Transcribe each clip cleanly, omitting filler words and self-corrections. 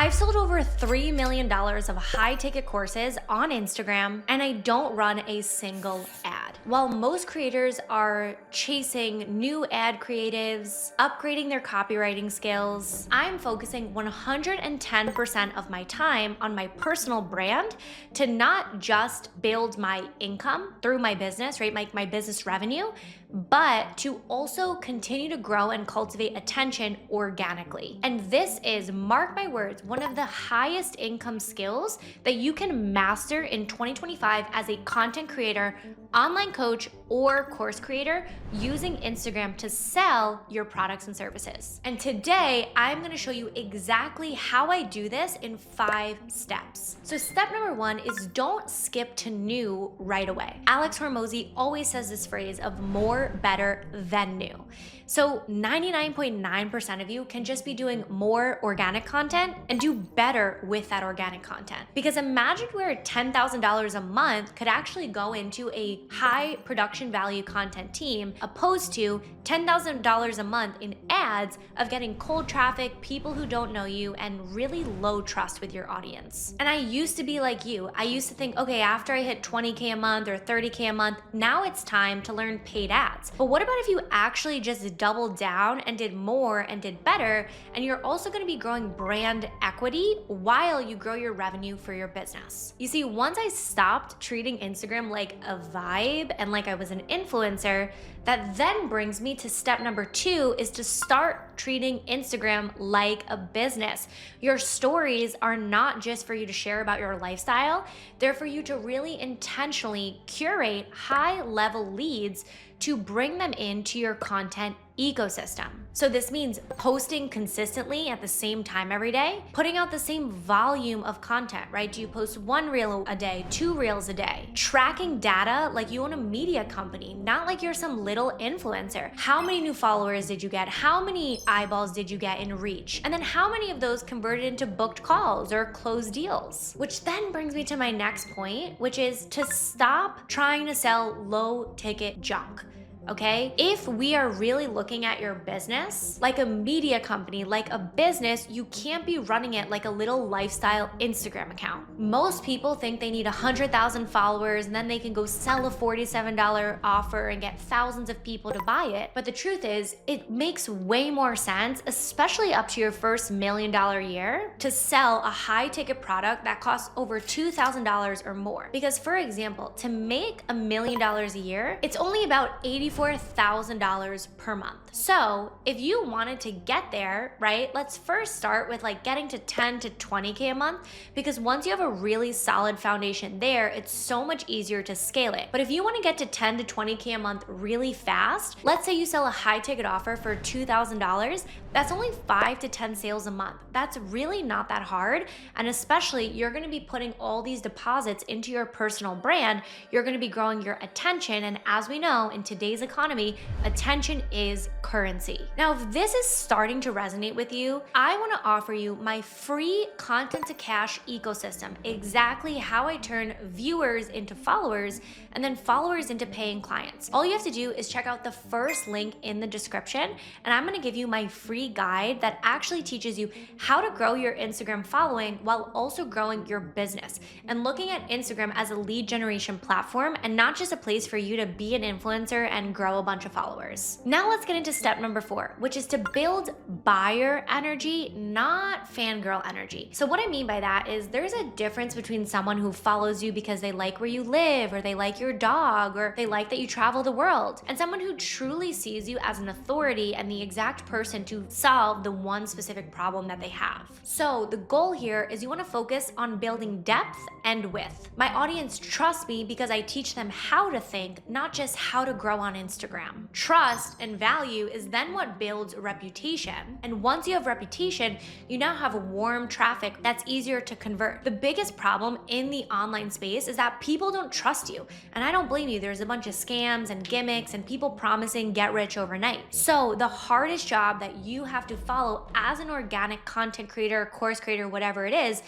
I've sold over $3 million of high ticket courses on Instagram, and I don't run a single ad. While most creators are chasing new ad creatives, upgrading their copywriting skills, I'm focusing 110% of my time on my personal brand to not just build my income through my business, right? My business revenue, but to also continue to grow and cultivate attention organically. And this is, mark my words, one of the highest income skills that you can master in 2025 as a content creator, online coach, or course creator using Instagram to sell your products and services. And today, I'm gonna show you exactly how I do this in 5 steps. So step number 1 is don't skip to new right away. Alex Hormozi always says this phrase of more, better than new. So 99.9% of you can just be doing more organic content and do better with that organic content. Because imagine where $10,000 a month could actually go into a high production value content team opposed to $10,000 a month in ads of getting cold traffic, people who don't know you, and really low trust with your audience. And I used to be like you. I used to think, okay, after I hit 20K a month or 30K a month, now it's time to learn paid ads. But what about if you actually just doubled down and did more and did better, and you're also gonna be growing brand equity while you grow your revenue for your business? You see, once I stopped treating Instagram like a vibe and like I was an influencer, that then brings me to step number 2 is to start treating Instagram like a business. Your stories are not just for you to share about your lifestyle, they're for you to really intentionally curate high-level leads to bring them into your content ecosystem. So this means posting consistently at the same time every day, putting out the same volume of content, right? Do you post 1 reel a day, 2 reels a day? Tracking data like you own a media company, not like you're some little influencer. How many new followers did you get? How many eyeballs did you get in reach? And then how many of those converted into booked calls or closed deals? Which then brings me to my next point, which is to stop trying to sell low ticket junk. Okay? If we are really looking at your business like a media company, like a business, you can't be running it like a little lifestyle Instagram account. Most people think they need 100,000 followers and then they can go sell a $47 offer and get thousands of people to buy it. But the truth is, it makes way more sense, especially up to your first $1 million year, to sell a high ticket product that costs over $2,000 or more. Because for example, to make $1 million a year, it's only about $84,000 per month. So if you wanted to get there, right, let's first start with like getting to 10 to 20K a month, because once you have a really solid foundation there, it's so much easier to scale it. But if you want to get to 10 to 20K a month really fast, let's say you sell a high ticket offer for $2,000, that's only 5 to 10 sales a month. That's really not that hard. And especially you're going to be putting all these deposits into your personal brand. You're going to be growing your attention. And as we know, in today's economy, attention is currency. Now, if this is starting to resonate with you, I want to offer you my free content to cash ecosystem, exactly how I turn viewers into followers and then followers into paying clients. All you have to do is check out the first link in the description, and I'm going to give you my free guide that actually teaches you how to grow your Instagram following while also growing your business and looking at Instagram as a lead generation platform and not just a place for you to be an influencer and grow a bunch of followers. Now let's get into step number 4, which is to build buyer energy, not fangirl energy. So what I mean by that is there's a difference between someone who follows you because they like where you live, or they like your dog, or they like that you travel the world, and someone who truly sees you as an authority and the exact person to solve the one specific problem that they have. So the goal here is you want to focus on building depth and width. My audience trusts me because I teach them how to think, not just how to grow on Instagram. Trust and value is then what builds reputation. And once you have reputation, you now have warm traffic that's easier to convert. The biggest problem in the online space is that people don't trust you. And I don't blame you. There's a bunch of scams and gimmicks and people promising get rich overnight. So the hardest job that you have to follow as an organic content creator, course creator, whatever it is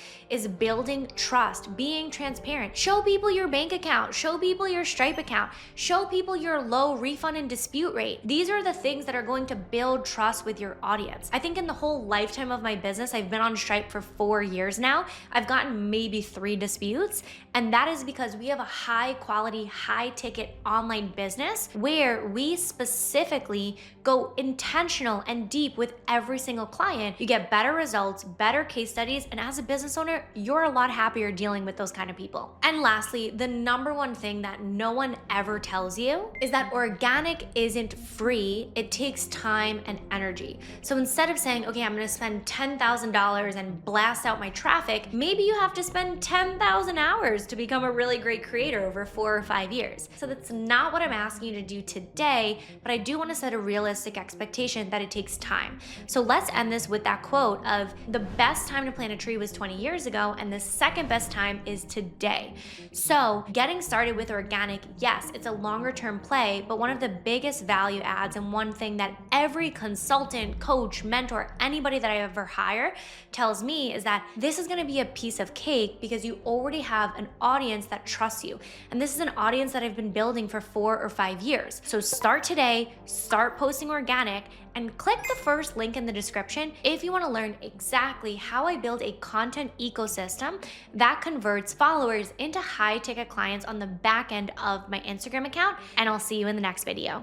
building trust. being transparent. Show people your bank account, show people your Stripe account, show people your low refund and dispute rate. These are the things that are going to build trust with your audience. I think in the whole lifetime of my business, I've been on Stripe for 4 years now. I've gotten maybe 3 disputes, and that is because we have a high quality, high ticket online business where we specifically go intentional and deep with every single client. You get better results, better case studies, and as a business owner, you're a lot happier dealing with those kind of people. And lastly, the number one thing that no one ever tells you is that organic isn't free. It takes time and energy. So instead of saying, okay, I'm gonna spend $10,000 and blast out my traffic, maybe you have to spend 10,000 hours to become a really great creator over 4 or 5 years. So that's not what I'm asking you to do today, but I do wanna set a realistic expectation that it takes time. So let's end this with that quote of the best time to plant a tree was 20 years ago, and the second best time is today. So getting started with organic, yes, it's a longer term play, but one of the biggest value adds and one thing that every consultant, coach, mentor, anybody that I ever hire tells me is that this is gonna be a piece of cake because you already have an audience that trusts you. And this is an audience that I've been building for 4 or 5 years. So start today, start posting organic, and click the first link in the description if you wanna learn exactly how I build a content ecosystem that converts followers into high ticket clients on the back end of my Instagram account. And I'll see you in the next video.